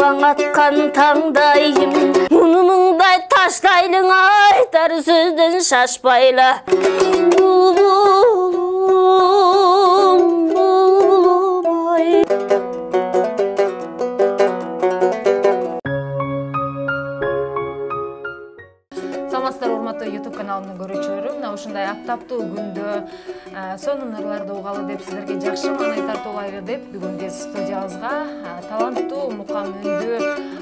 Арылаң атқан таңдайым, мұны мұңдай таштайдың айтар сөзден шашпайла. Саламатсыздар, урматтуу YouTube каналымдын көрүүчүлөрү. Мына ушундай аптаптуу күндө сонун ырларды угалы деп сиздерге жакшы маанай тартуулайлы деп бүгүн биз студиябызга таланттуу мукам үндүү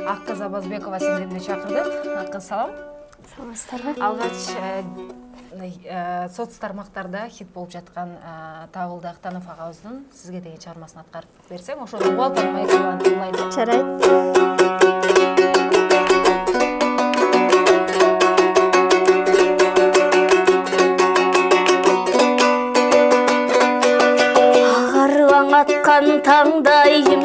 Ак кыз Абазбекова сиңдимди чакырдык. Ак кыз, салам. Саламатсыздарбы? Алгач соц тармактарда хит болуп жаткан Табылды Актанов агабыздын сизге деген чыгармасын аткарып берсең, ошону угалтып улайт. Жарайт. Атқан таңдайым,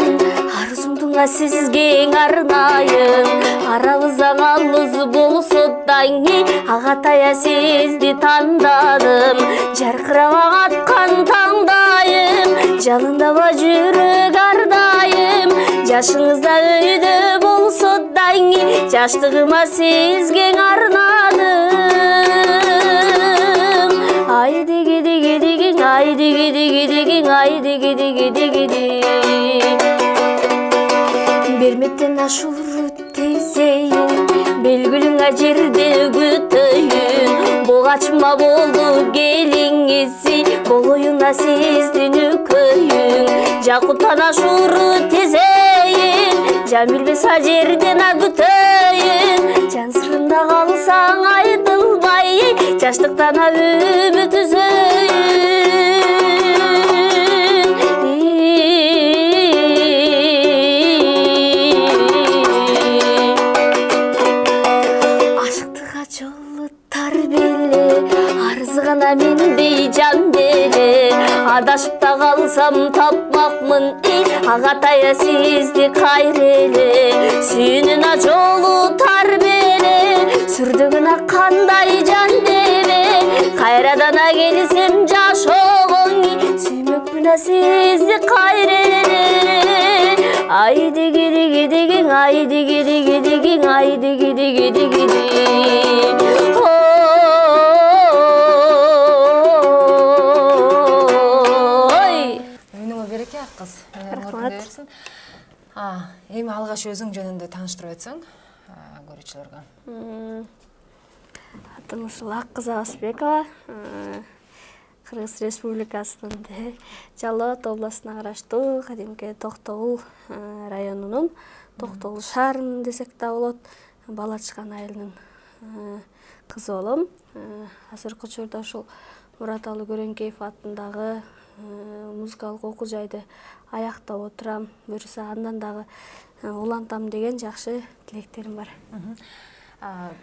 арзумдуңа сизге арнайым. Арабыз аңалыз болсо дайни, агатая сизди тандадым. Жаркырабаң атқан таңдайым, жанындаба жүрөк ардайым. Жашыңызда өйдө болсо дайни, жаштыгыма сизге арнадым. Ай диги диги диги, ай диги диги диги, ай диги диги диги диги. Бермектен ашур тезейин, белгүлүңө жерде күтөйүн. Бугачма болду келиңиси, болоюна сиздин өкөйүн. Жакуттан ашур тезейин, жан билбесе жерден күтөйүн. Жан сырында калсаң айтылбай, жаштыктан үмүт үзөйүн. Ашыктыга жолуттар беле, арзыгана мендей жан деле. Адашып да калсам тапмакмын, агатая сизди кайреле. Сүйүүнүнө жолуттар беле, сүрдүгүнө кандай жан деле. Кайрадана келсем жашогоң, сүймөкмүн сизди кайреле. Ай диги диги диги, ай диги диги диги, ай диги диги диги диги. Үнүңө береке, Ак кыз. Рахмат. Эми алгач өзүң жөнүндө тааныштырып өтсөң көрүүчүлөргө. Атым ушул Ак кыз Абазбекова, Кыргыз Республикасынын Жалал областуна караштуу кадимки Токтогул районунун Токтогул шаарынын десек да болот, Балачкан айылынын кызы болом. Азыркы учурда ушул Мураталы Көрөңкеев атындагы музыкалык окуу жайды аяктап отурам. Буюрса андан дагы улантам деген жакшы тилектерим бар.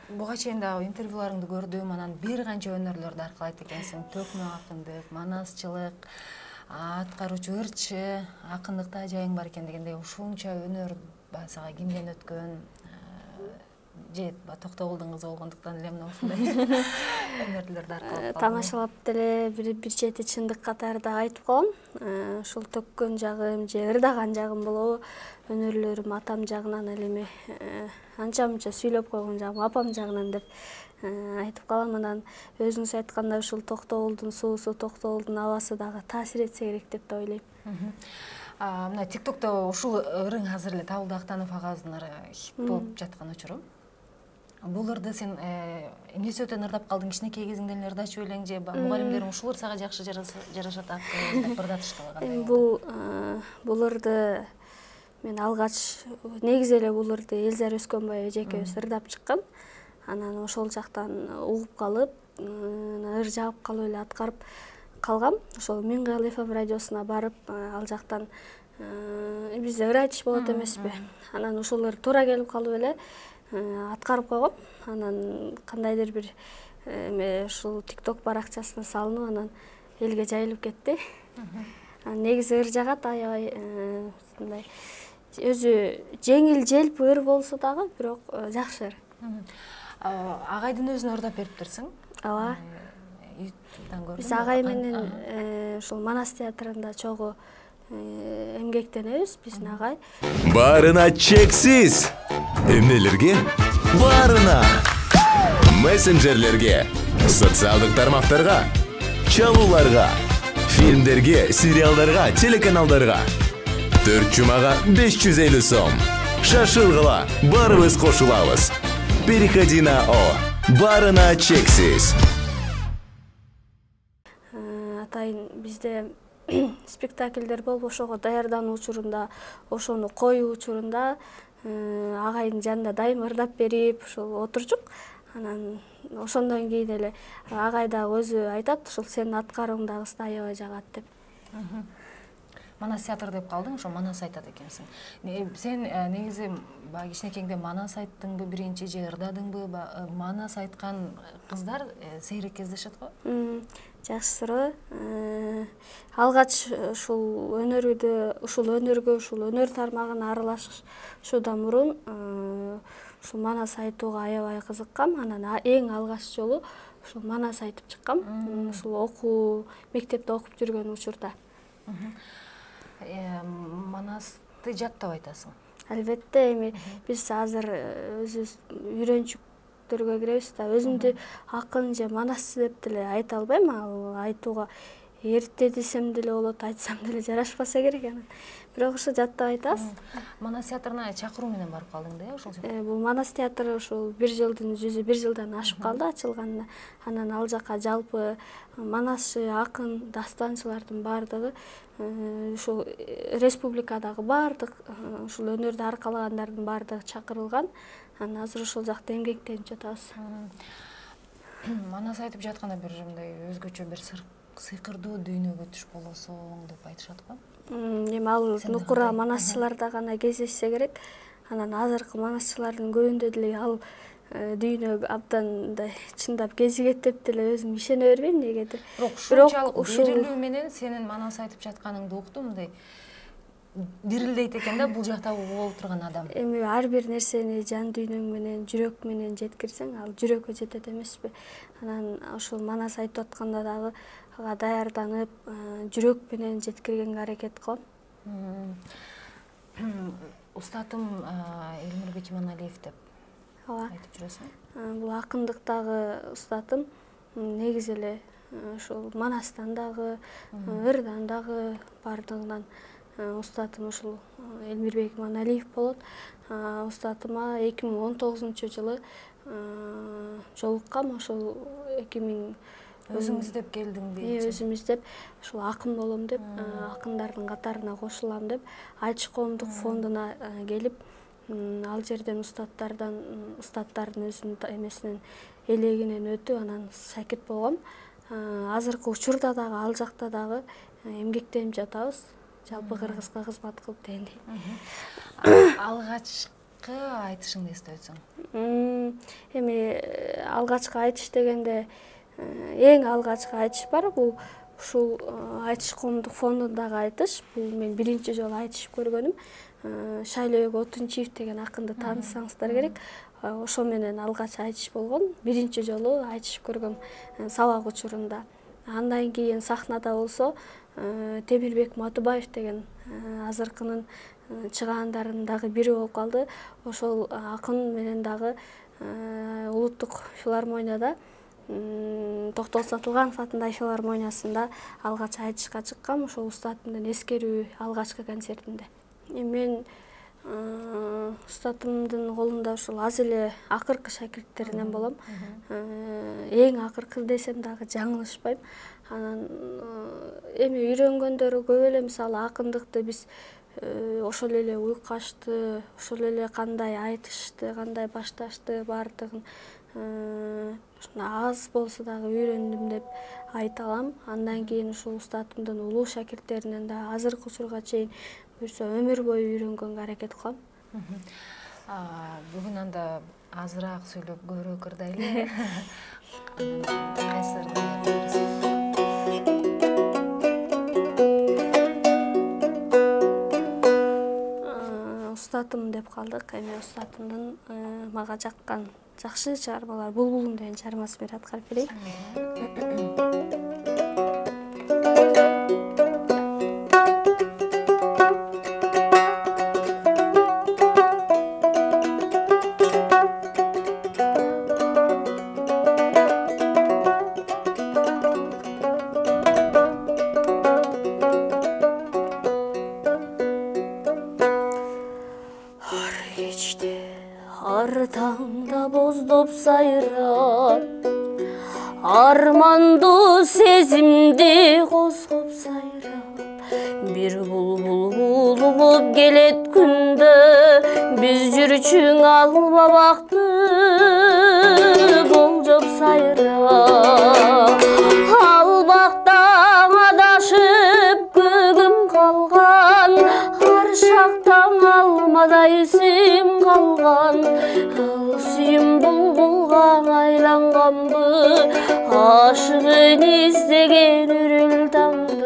Буга чейин дагы интервьюларыңды көрдүм, анан бир канча өнөрлөрдү аркалайт экенсиң. Төкмө акындык, манасчылык, аткаруучу ырчы, акындыкта жайың бар экен дегендей ушунча өнөр базага кимден өткөн? Же Токтогулдун кызы болгондуктан эле мына ушундай өнөрлөрдү аркалап тамашалап деле бир чети чындык катарда айтып коем. Ушул төккөн жагым же ырдаган жагым болобу, өнөрлөрүм атам жагынан эле анча-мынча сүйлөп койгон жагым апам жагынан деп айтып калам. Анан өзүңүз айткандай ушул Токтогулдун суусу, Токтогулдун абасы дагы таасир этсе керек деп да ойлойм. Мына TikTok'та ушул ырың азыр эле Табылды Актанов агабыздын хит болуп жаткан учуру. Бул ырды сен эмнеси өтөн ырдап калдың? Кичинекей кезиңден ырдачу элең же мугалимдериң ушул ыр сага жакшы жарашат деп ырдатышты кандай? Бул ырды мен алгач негизи эле бул ырды Элзар Өскөнбай эжекебиз ырдап чыккан. Анан ошол жактан угуп калып, ыр жагып калып эле аткарып калгам. Ошол Миңгал FM радиосуна барып, ал жактан бизде ыр айтыш болот эмеспи? Анан ошол ыр туура келип калып эле аткарып койгом. Анан кандайдыр бир ушул TikTok баракчасына салынып, анан элге жайылып кетти. Негизи ыр жагат, аябай мындай өзү жеңил желп ыр болсо дагы, бирок жакшы ыр. Агайдын өзүнө ырдап бериптерсиң? Ооба. YouTube'дан көрдүм. Биз агай менен ушул Манас театрында чогуу эмгектенебиз биздин агай. Барына чексиз. Эмнелерге? Барына. Мессенджерлерге, социалдык тармактарга, чалууларга, фильмдерге, сериалдарга, телеканалдарга. 4 жумага 550 сом. Шашылгыла, барыбыз кошулабыз. Переходи на О. Барына чексиз. Атайын бизде спектакльдер болуп ошого даярдануу учурунда, ошону коюу учурунда агайдын жанында дайым ырдап берип ошол отурчук. Анан ошондон кийин эле агай дагы өзү айтат, ушул сенин аткарууң дагы аябай жагат деп. Манас театр деп калдың, ошо Манас айтат экенсиң. Сен негизи баягы кичинекеңде Манас айттыңбы биринчи же ырдадыңбы? Манас айткан кыздар сейрек кездешет го? Жакшы суроо. Алгач ушул өнөргө, ушул өнөр тармагына аралашуудан мурун ушул Манас айтууга аябай кызыккам. Анан эң алгач жолу ушул Манас айтып чыккам. Ушул мектепте окуп жүргөн учурда. Манасты жаттап айтасың? Албетте, эми биз азыр өзүбүз үйрөнчүктөргө киребиз да, өзүмдү акын же манасчы деп деле айта албайм. Ал айтууга эрте десем деле болот, айтсам деле жарашпаса керек анан. Бирок ошо жаттап айтабыз. Манас театрына чакыруу менен барып калдың да, ошол жерге? Бул Манас театры ушул 1 жылдан ашып калды ачылганына. Анан ал жака жалпы манасчы, акын, дастанчылардын бардыгы, ушул республикадагы бардык ушул өнөрдү аркалагандардын бардыгы чакырылган. Анан азыр ошол жакта эмгектенип жатабыз. Манас айтып жатканда бир мындай өзгөчө бир сыйкырдуу дүйнөгө түш болосуң деп айтышат го. Эми ал нукура манасчыларда гана кездешсе керек. Анан азыркы манасчылардын көбүндө деле ал дүйнө абдан чындап кезигет деп деле өзүм ишене бербейм негедир. Бирок ушунчалык дирилүү менен сенин Манас айтып жатканыңды уктум, мындай дирилдейт экен да бул жакта болуп турган адам. Эми ар бир нерсени жан дүйнөң менен, жүрөк менен жеткирсең, ал жүрөккө жетет эмеспи? Анан ошол Манас айтып атканда дагы ага даярданып, жүрөк менен жеткиргенге аракет кылам. Устатым Элмирбек Иманалиев деп айтып жүрөсүң. Бул акындыктагы устатым негизи эле ушул Манастан дагы, ырдан дагы бардыгынан устатым ушул Элмирбек Иманалиев болот. Устатыма 2019-жылы жолуккам. Ошол 2000 өзүң издеп келдиңби? Өзүм издеп, ушул акын болом деп, акындардын катарына кошулам деп, Айтыш коомдук фондуна келип, ал жерден устаттардын өзүнүн эмесинен элегинен өтүп, анан шакирт болгом. Азыркы учурда дагы ал жакта дагы эмгектенип жатабыз. Жалпы кыргызга кызмат кылып дегендей. Алгачкы айтышыңды эстейсиң? Эми алгачкы айтыш дегенде эң алгачкы айтыш бар. Бул ушул Айтыш коомдук фондундагы айтыш. Бул мен биринчи жолу айтышып көргөнүм. Шайлообек Отунчиев деген акынды таанысаңыздар керек. Ошо менен алгач айтыш болгон. Биринчи жолу айтышып көргөм сабак учурунда. Андан кийин сахнада болсо Темирбек Матубаев деген азыркынын чыгаандарынын дагы бири болуп калды. Ошол акын менен дагы улуттук филармонияда, Токтогул Сатылганов атындагы филармониясында алгач айтышка чыккам. Ошол устатымдын эскерүү алгачкы концертинде. Мен устатымдын колунда ушул аз эле акыркы шакирттеринен болом. Эң акыркы десем дагы жаңылышпайм. Анан эми үйрөнгөндөрү көп эле, мисалы акындыкты биз ошол эле уйкашты, ошол эле кандай айтышты, кандай башташты бардыгын аз болсо дагы үйрөндүм деп айта алам. Андан кийин ушул устатымдын улуу шакирттеринен да азыркы учурга чейин буюрса өмүр бою үйрөнгөнгө аракет кылам. Бүгүн анда азыраак сүйлөп көбүрөөк ырдайлы. Кайсы ырдайсың? Устатым деп калдык. Эми устатымдын мага жаккан жакшы чыгармалар Булбулуң деген чыгармасын бир аткарып берейин. арманды сезімді қозғап сайрап, бір бұлбұл болып келет күнді, біз жүрчүң алма бақты болжап сайрап. Ал бақтан адашып көгім қалған, ар шақтан алмадай сүйім қалған. Ал сүйім бұлбұлға айланғанбы, ашығын іздеген үріл таңда.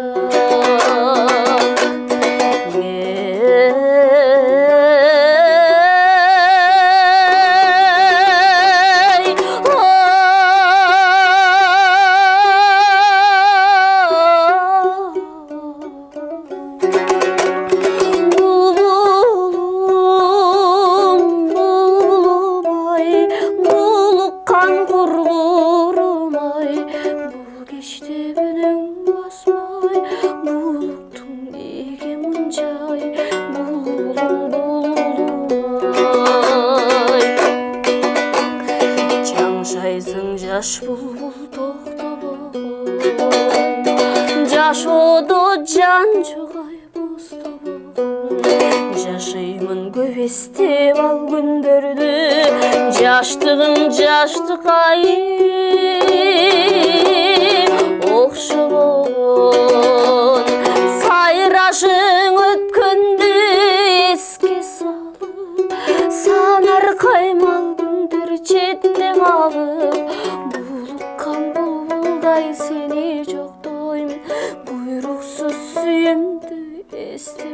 Жаш бұлбұл тоқтабағын, жашоды жан жоғай бостабағын. Жашаймын көбестеп ал күндерді, жаштығын жаштықай оқшылығын. Сайрашың өткенді еске салып, санар қаймал күндер четте қалып. Seni çok doyum, buyruksuz suyumdu este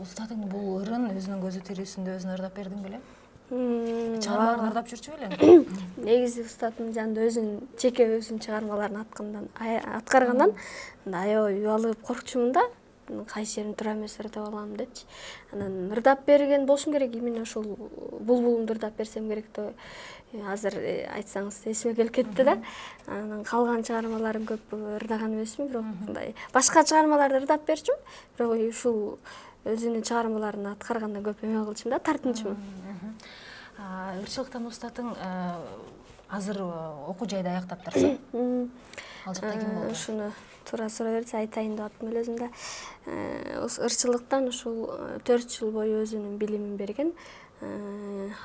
Устадың бұл ырын өзінің көзі тересінде өзін ырдап бердің беле? Чыгармаларын ырдап жүрчү беле? Негизи устадым жанында өзүн жеке өзүн чыгармаларын аткаргандан аябай убалып коркчумун да. Кайсы жерин тура эмес ырдап алам депчи. Анан ырдап берген болушум керек, именно ошол булбулумду ырдап берсем керек деп азыр айтсаңыз эсиме келип кетти да. Анан калган чыгармаларым көп ырдаган эмесмин, бирок мындай башка чыгармаларды ырдап берчүмүн. Бирок ушул өзүнүн чыгармаларын аткарганда көп эме кылчумун да, тартынчумун. Ырчылыктан устатың азыр окуу жайды аяктаптырсың. Ал жакта ким болду? Ушуну туура сурай берсе айтайын деп аттым эле өзүм да. Ырчылыктан ушул 4 жыл бою өзүнүн билимин берген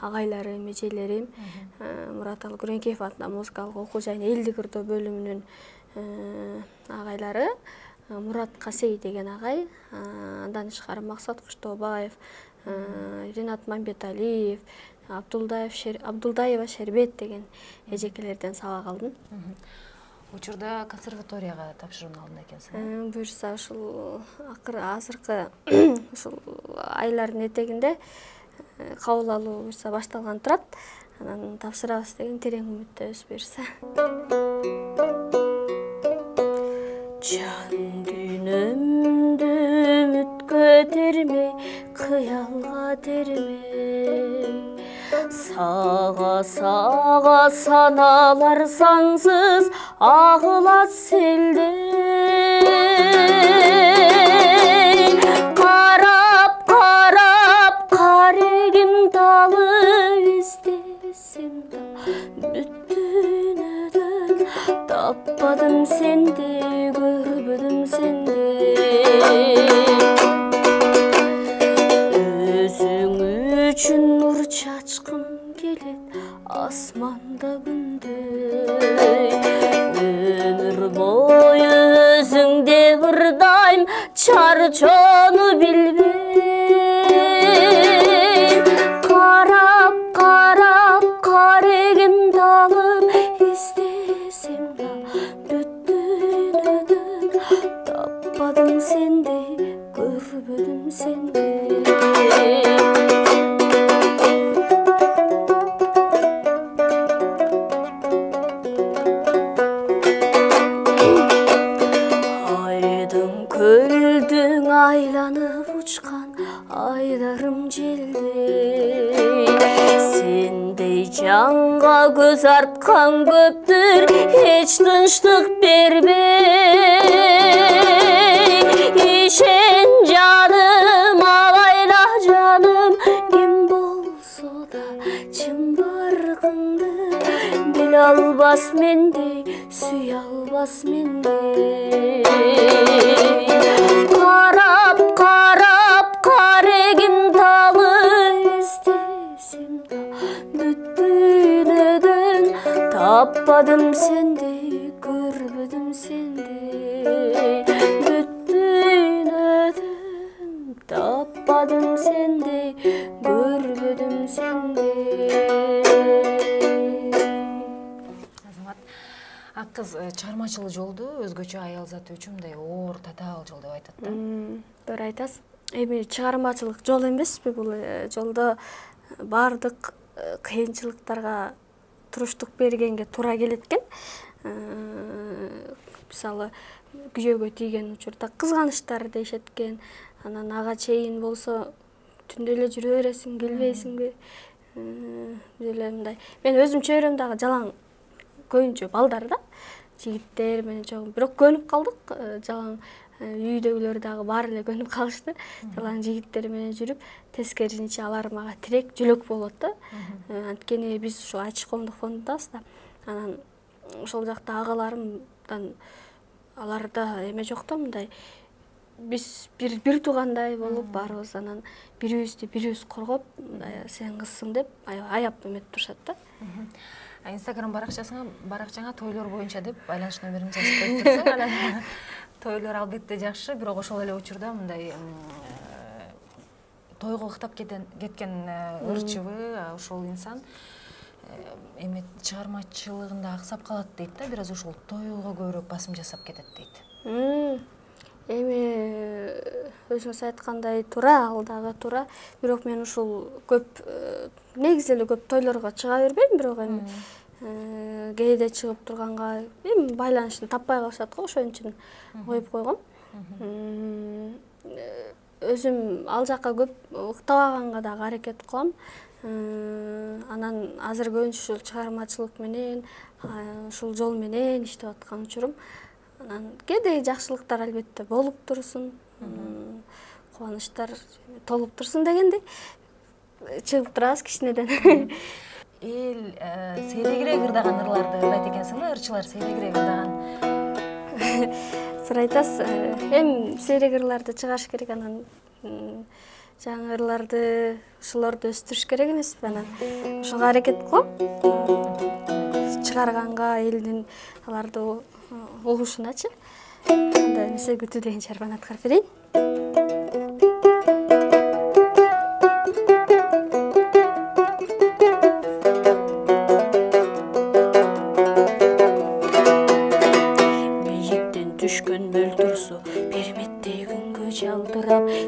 агайларым, эжелерим, Мураталы Күрөңкеев атындагы музыкалык окуу жайынын элдик ырдоо бөлүмүнүн агайлары, Мурат Касей деген агай, андан тышкары Максат Куштообаев, Ринат Мамбеталиев, Абдулдаева Шербет деген эжекелерден сабак алдым. Учурда консерваторияга тапшырууну алдың экенсиң. Буюрса ушул азыркы ушул айлардын этегинде кабыл алуу буюрса башталган турат. Анан тапшырабыз деген терең үмүттөбүз буюрса. Жан дүйнөмдү үмүткө термей, кыялга термей, сага саналар сансыз агылат селдей. Карап карегим талы издесем да бүттүнөдөн Tappadım sende, görmedim sende. Özün üçün nur çaçkın gelir asmanda gündey. Ömür boyu özüngde bırdayım, çarçonu bilbey. Karap karap karegim dalıp istesem da düttün ödün. Tappadım sende, görmedim sende. Köldün aylanıp uçkan aylarım jelde. Sendey canga göz artkan köptür, hiç tınçlık bermey. İşen canım, alayla canım, kim bolsa da çın barkındı. Bil albas mendey, süy albas mendey. Karap karap karegim dalı istesem da düttün ödün. Tappadım sende, görmedim sende. Düttün ödün. Tappadım sende, görmedim sende. Ак кыз чыгармачылык жолду өзгөчө аял заты үчүн мындай оор татаал жол деп айтат да. Туура айтасыз. Эми чыгармачылык жол эмеспи бул? Жолдо баардык кыйынчылыктарга туруштук бергенге туура келет экен. Мисалы күйөөгө тийген учурда кызганыштар дешет экен. Анан ага чейин болсо түндө эле жүрө бересиң, келбейсиңби? Деле мындай. Мен өзүм чөйрөм дагы жалаң көбүнчө балдар да, жигиттер менен чогуу. Бирок көнүп калдык, жалаң үйдөгүлөр дагы баары эле көнүп калышты. Жалаң жигиттер менен жүрүп, тескерисинче алар мага тирек, жөлөк болот да. Анткени биз ушу Ачык коомдук фондундабыз да. Анан ошол жакта агаларымдан аларда эме жок да, мындай биз бир туугандай болуп баарыбыз, анан бирибизди бирибиз коргоп, сен кызсың деп аяп эметип турушат да. Инстаграм баракчаңа тойлор боюнча деп байланыш номерин жазып коюп турсаң, анан тойлор албетте жакшы, бирок ошол эле учурда мындай тойго ыктап кеткен ырчыбы ошол инсан эми чыгармачылыгында аксап калат дейт да, бир аз ошол тойго көбүрөөк басым жасап кетет дейт. Эми өзүңүз айткандай туура, ал дагы туура. Бирок мен ушул көп негизи эле көп тойлорго чыга бербейм, бирок эми кээде чыгып турганга эми байланышын таппай калышат го, ошон үчүн коюп койгом. Өзүм ал жакка көп ыктабаганга дагы аракет кылам. Анан азыр көбүнчө ушул чыгармачылык менен, ушул жол менен иштеп аткан учурум. Анан кээде жакшылыктар албетте болуп турсун, кубанычтар толуп турсун дегендей чыгып турабыз кичинеден. Эл сейрегирээк ырдаган ырларды ырдайт экенсиң да, ырчылар сейрегирээк ырдаган. Туура айтасыз. Эми сейрек ырларды чыгарыш керек, анан жаңы ырларды ушуларды өстүрүш керек эмеспи? Анан ошого аракет кылам. Чыгарганга элдин аларды угушуначы. Анда нерсе күтүү деген чарбаны аткарып берейин.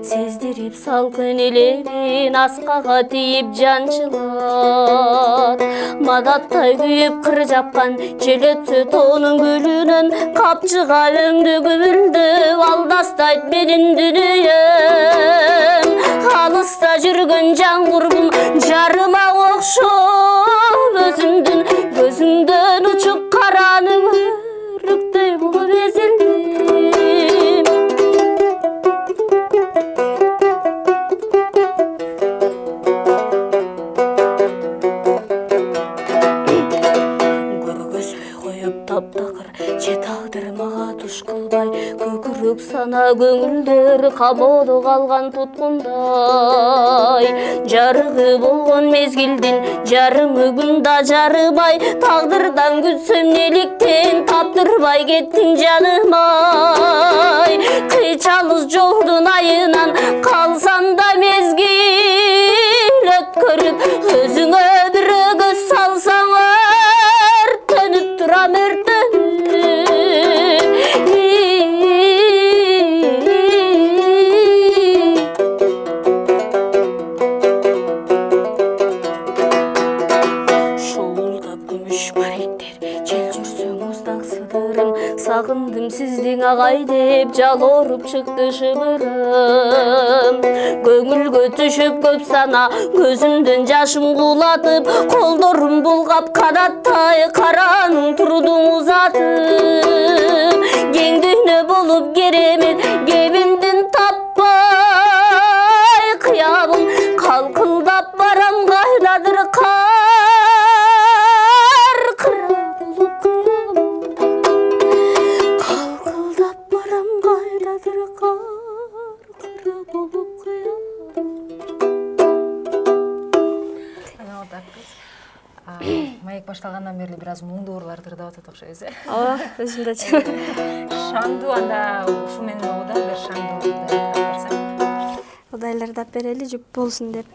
Сездирип салкын элерин аскага тийип жанчылат. Мадаттай күйүп кыр жапкан жел өтсө тоонун гүлүнөн капчыга өңдү күбүлдүп алдастайт менин дүнүйөм. Алыста жүргөн жан курбум жарыма окшоп, өзүмдүн көзүңдөн учуп караның өрүктөй болуп эзилдим. сана көңүлдөр камоодо калган туткундай. Жарыгы болгон мезгилдин жарымы күн да жарыбай, тагдырдан күтсөм неликтен таптырбай кеттиң жаным-ай. Кыйчалыс жолдун айынан калсам да мезгил өткөрүп, өзүңө бир көз салсаң өртөнүп турам Шоулдап күмүш баректер, жел жүрсөң уздак сыдырым, сагындым сиздин агай деп жалоруп чыкты шыбырым. Көңүлгө түшүп көп сана, көзүмдөн жашым кулатып, колдорум булгап канаттай караның турдуң узатып. Кең дүйнө болуп керемет, кебимдин таппай кыябым, калкылдап барам кайдадыр кар болуп кыябым. Калкылдап барам кайдадыр кар болуп кыябым. Маек башталгандан бери бир аз муңдуу урлар тырдап атат окшойбуз, э? Ооба, өзүм да Шаңдуу анда ушу менен оодон бир шаңдуу берсең. Удайлардап берели, жүп болсун деп.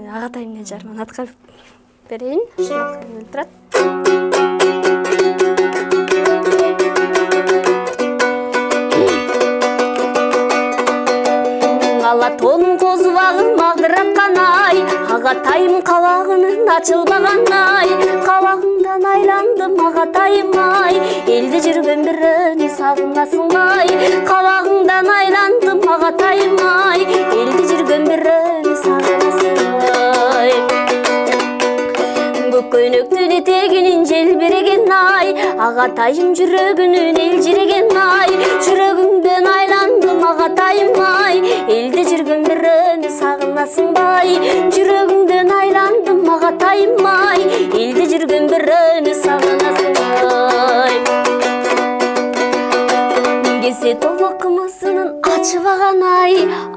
Агатайым менен жарман аткарып берейин. Ушунака келип турат. Алатонун козубагын магдыраткан ай, агатайым кабагынын ачылбаган ай. Кабагыңдан айландым агатайым ай, элде жүргөн бирөөнү сагынасыңбай. Кабагыңдан айландым агатайым ай, элде жүргөн бирөөнү сагынасыңбай. Көкөнөктүн этегинин желбиреген ай, агатайым жүрөгүнүн элжиреген ай. Жүрөгүңдөн айландым агатайым ай, элде жүргөн бирөөнү сагынасыңбай. Жүрөгүңдөн айландым агатайым ай, элде жүргөн бирөөнү сагынасыңбай. Кесе толок кымысынын ачыбаган ай,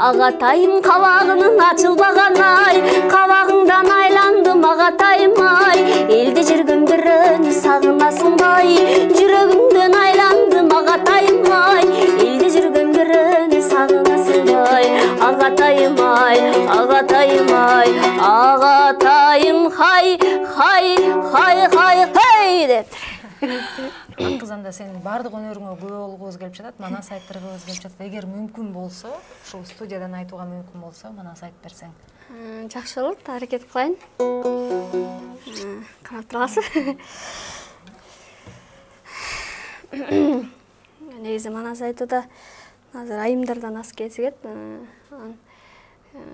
агатайым кабагынын ачылбаган ай. Кабагыңдан айландым агатайым ай, элде жүргөн бирөөнү сагынасыңбай. Жүрөгүңдөн айландым агатайым ай, элде жүргөн бирөөнү сагынасыңбай. Агатайым ай, агатайым ай, агатайым хай хай хай хай хай деп. Кыз анда сенин баардык өнөрүңө күбө болгубуз келип жатат, манас айттыргыбыз келип жатат. Эгер мүмкүн болсо, ушул студиядан айтууга мүмкүн болсо, манас айтып берсең. Жакшы болот, аракет кылайын. Карап турасыз. Негизи манас айтууда азыр айымдардан аз кезигет.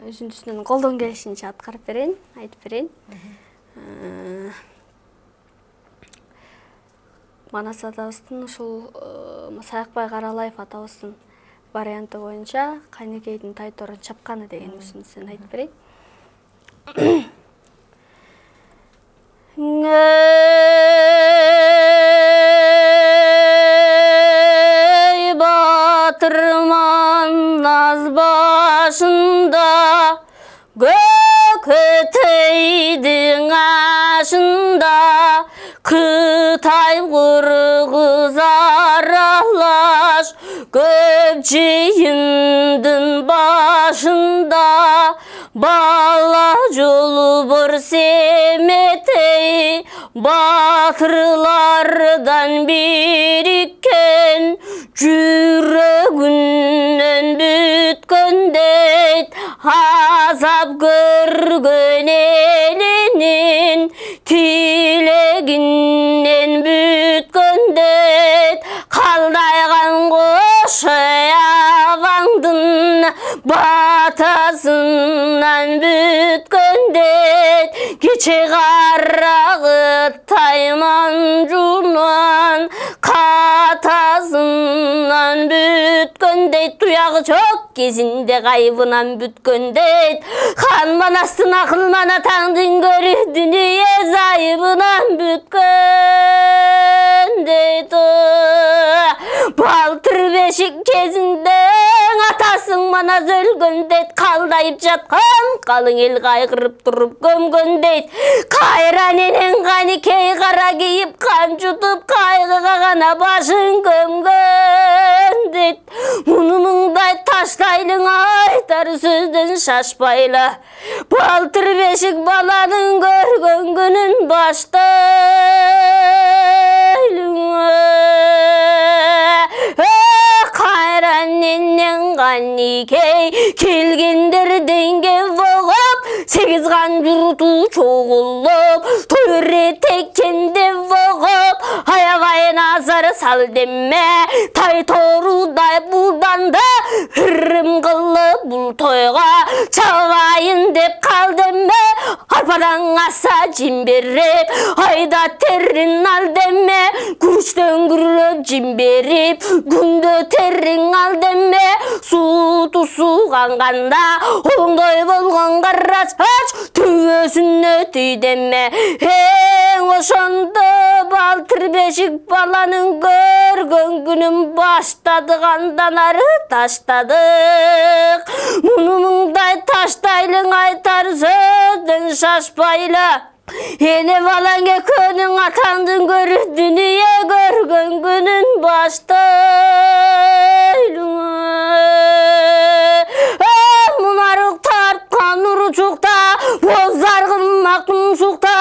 Өзүнүн колдон келишинче аткарып берейин, айтып берейин. Манас атабыздын ушул Саякбай Каралаев атабыздын варианты боюнча Кайнекейдин тайторун чапканы деген үсүнүн айтып берейин. Эй батырман наз башында, көкөтөйдүн ашында, Кытай кыргыз аралаш, көп жыйындын башында, бала жолу бор семетей, батырлардан бириккен, жүрөгүнөн бүткөн дейт, азап көргөн элинин тилегинен бүткөн дейт, калдайган кош аябаңдын батасынан бүткөн дейт, кече карагы тайман жунан катасынан бүткөн өткөн дейт, туягы жок кезинде кайбынан бүткөн дейт. Хан манастын акыл мана таңдын көрү дүнүйө зайыбынан бүткөн дейт. Балтыр бешик кезинде атасың манас өлгөн дейт, калдайып жаткан калың эл кайгырып туруп көмгөн дейт. Кайра ненен каникей кара кийип кан жутуп кайгыга гана башын көмгөн дейт. Муну мыңдай таштайлың айтар сөздөн шашпайла, балтыр бешик баланын көргөн күнүн баштайлың. Кайра ненен каникей келгендерденге вогоп, 8 кан журту чогулуп, төре теккенде вогоп, аябай назар сал деме, тай торудай булданда ырым кылып бул тойга чабайын деп кал деме, арпадан аса жим берип, айда терин ал деме, күрүчтөн күрөп жим берип, күндө терин ал деме, суу тусу канганда оңдой болгон кара чач төбөсүнө түй деме. Ошондо балтыр бешик баланын көргөн күнүн баштадык, андан ары таштадык. Муну мыңдай таштайлың айтар сөздөн шашпайла, эне балаң экөөнүң атаңдын көрү дүнүйө көргөн күнүн баштайлың. Мунарык тарткан уручукта, боздар кылмак тумшукта,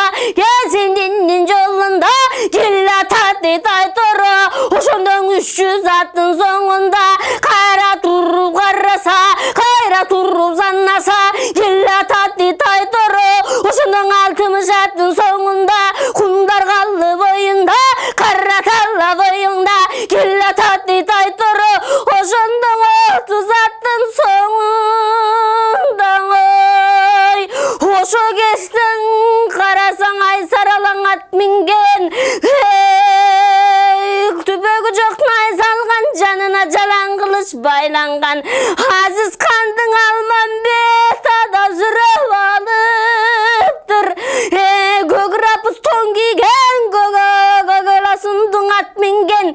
сендин жолунда келатат айторо. Ошондон 300 аттын соңунда кайра туруп караса, кайра туруп санаса, келатат айторо. Ошондон 60 аттын соңунда кумдар калды боюнда, кара талла боюңда, келатат айторо. Ошондон 30 аттын соңунда ошо кезден карасаң ай саралаң ат минген, түбөгү жок най салган, жанына жалаң кылыч байланган, Азиз кандың Алмамбет ада сүрөп алыптыр. Көк рапыс тон кийген, көгөласындың ат минген,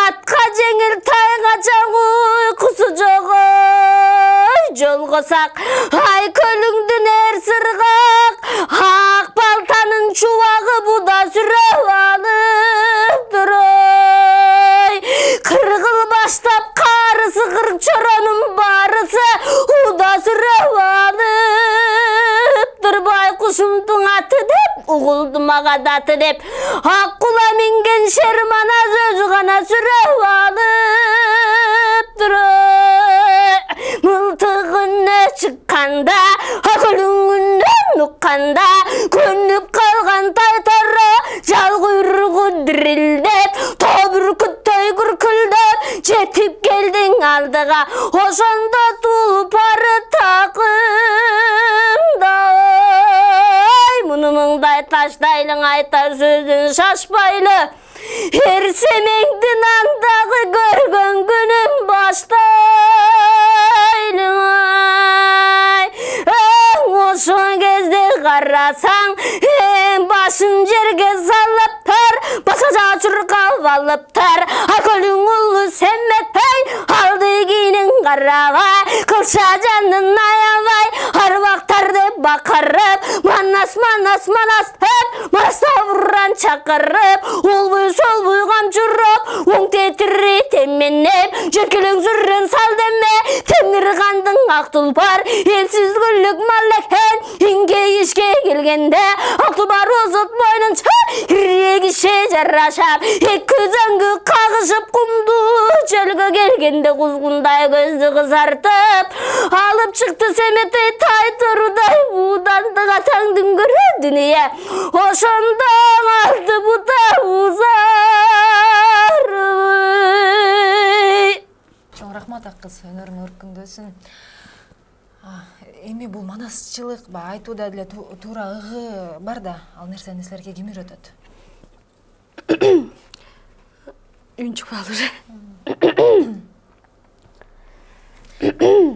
атка жеңил тайга чагуу уйкусу жок жолгосак, ай көлүңдүн эр сыргак, ак балтанын чубагы буда сүрөп алыптыр. Кыргыл баштап карысы, кырк чоронун барысы уда сүрөп алыптыр. Байкушумдун аты деп, угулдум ага даты деп, ак кула минген шер манас өзү гана сүрөп алыптыр. Мылтыгына чыкканда, акылыңынан укканда, көнүп калган тайторо, жал куйругу дирилдеп, тобүркүттөй күркүлдөп, жетип келдиң алдыга. Ошондо тулпары такымда, муну мыңдай таштайлың айтар сөзүн шашпайлы, эрсемеңдин андагы көргөн күнүн баштайлы. Ошо кезде карасаң, башын жерге салыптар, башка чуркап алыптар, акылың улуу семметпей, алды кийинин карабай, кылша жанын аябай, арбактар деп бакырып, манас деп, мастабуран чакырып, олбуй солбуй камчырып, оң тетири теменеп, жеркелең сүрөн сал деме, темир кандың ак тулпар, элсиз күллүк малекен, инге ишке келгенде, ак тулпар озот бойнунча, ирегише жарашап, эки зөңгү кагышып кумду, чөлгө келгенде кузгундай көздү кызартып, алып чыкты семетей тайторудай, будандык атаңдын көрө дүнүйө, ошондо алды бута узарбый. Чоң рахмат ак кыз, өнөрүң өркүндөсүн. Эми бул манасчылык айтууда деле туура ыгы бар да, ал нерсени силерге ким үйрөтөт? Үнчүк балыр.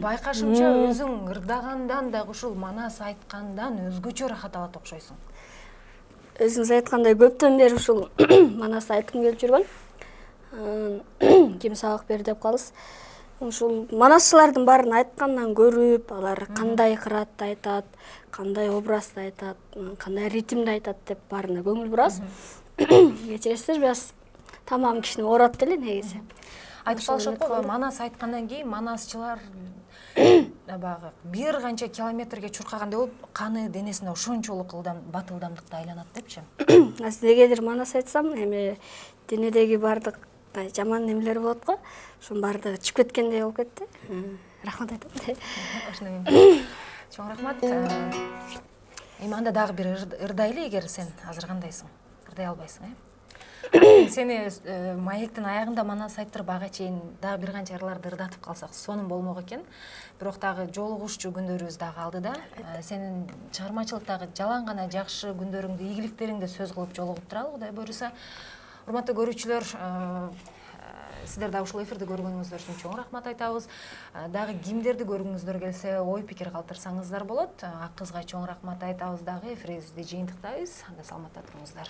байкашымча өзүң ырдагандан дагы ушул манас айткандан өзгөчө рахат алат окшойсуң. Өзүңүз айткандай көптөн бери ушул манас айткым келип жүргөн. Ким сабак бер деп калыс. Ушул манасчылардын баарын айткандан көрүп, алар кандай кыраатта айтат, кандай образда айтат, кандай ритмде айтат деп баарына көңүл бурабыз. Кечиресиздер, бираз тамам кишини оорат деле негизи. Айтып калышат го, манас айткандан кийин манасчылар баягы бир канча километрге чуркагандай болуп, каны денесине ошончолук батылдамдыкта айланат депчи. Азыр манас айтсам, эми денедеги бардык жаман немелер болот го, ошонун баардыгы чыгып кеткендей болуп кетти. Рахмат айтам. Ошондой. Чоң рахмат. Эми анда дагы бир ырдайлы, эгер сен азыр кандайсың? Ырдай албайсың, Сени маектин аягында манас айттырып ага чейин дагы бир канча ырларды ырдатып калсак сонун болмок экен. Бирок дагы жолугушчу күндөрүбүз дагы алды да. Сенин чыгармачылыктагы жалаң гана жакшы күндөрүңдү, ийгиликтериңди сөз кылып жолугуп туралы, Кудай буйруса. Урматтуу көрүүчүлөр, сиздер дагы ушул эфирди көргөнүңүздөр үчүн чоң рахмат айтабыз. Дагы кимдерди көргүңүздөр келсе, ой пикир калтырсаңыздар болот. Ак кызга чоң рахмат айтабыз дагы. Эфирибизди жыйынтыктайбыз. Анда саламатта туруңуздар.